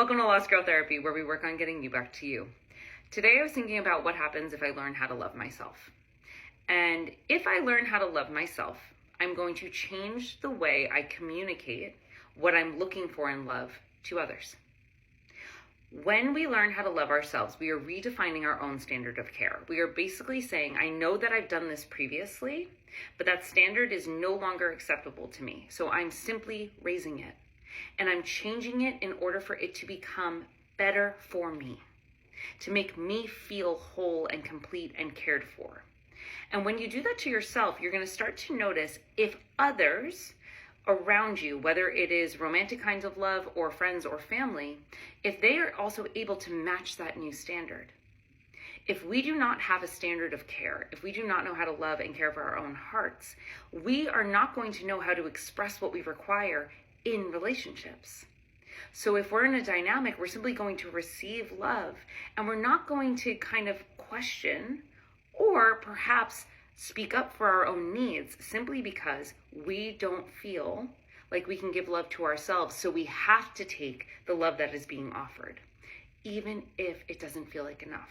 Welcome to Lost Girl Therapy, where we work on getting you back to you. Today I was thinking about what happens if I learn how to love myself. And if I learn how to love myself, I'm going to change the way I communicate what I'm looking for in love to others. When we learn how to love ourselves, we are redefining our own standard of care. We are basically saying, I know that I've done this previously, but that standard is no longer acceptable to me. So I'm simply raising it. And I'm changing it in order for it to become better for me, to make me feel whole and complete and cared for. And when you do that to yourself, you're going to start to notice if others around you, whether it is romantic kinds of love or friends or family, if they are also able to match that new standard. If we do not have a standard of care, if we do not know how to love and care for our own hearts, we are not going to know how to express what we require in relationships. So if we're in a dynamic, we're simply going to receive love, and we're not going to kind of question or perhaps speak up for our own needs simply because we don't feel like we can give love to ourselves. So we have to take the love that is being offered, even if it doesn't feel like enough.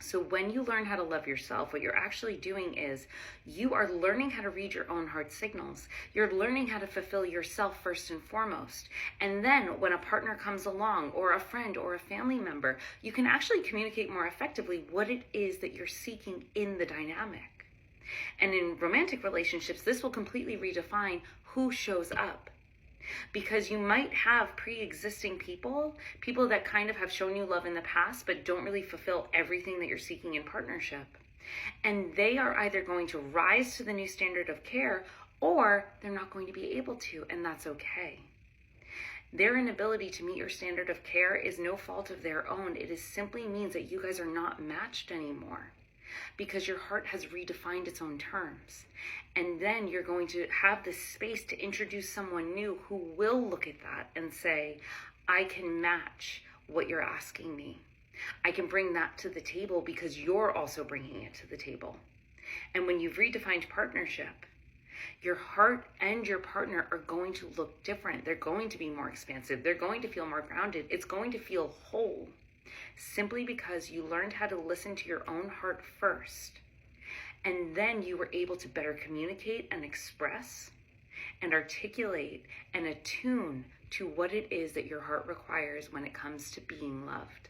So when you learn how to love yourself, what you're actually doing is you are learning how to read your own heart signals. You're learning how to fulfill yourself first and foremost. And then when a partner comes along, or a friend or a family member, you can actually communicate more effectively what it is that you're seeking in the dynamic. And in romantic relationships, this will completely redefine who shows up. Because you might have pre-existing people that kind of have shown you love in the past, but don't really fulfill everything that you're seeking in partnership. And they are either going to rise to the new standard of care, or they're not going to be able to, and that's okay. Their inability to meet your standard of care is no fault of their own. It is simply means that you guys are not matched anymore, because your heart has redefined its own terms. And then you're going to have this space to introduce someone new who will look at that and say, I can match what you're asking me. I can bring that to the table because you're also bringing it to the table. And when you've redefined partnership, your heart and your partner are going to look different. They're going to be more expansive. They're going to feel more grounded. It's going to feel whole. Simply because you learned how to listen to your own heart first, and then you were able to better communicate and express and articulate and attune to what it is that your heart requires when it comes to being loved.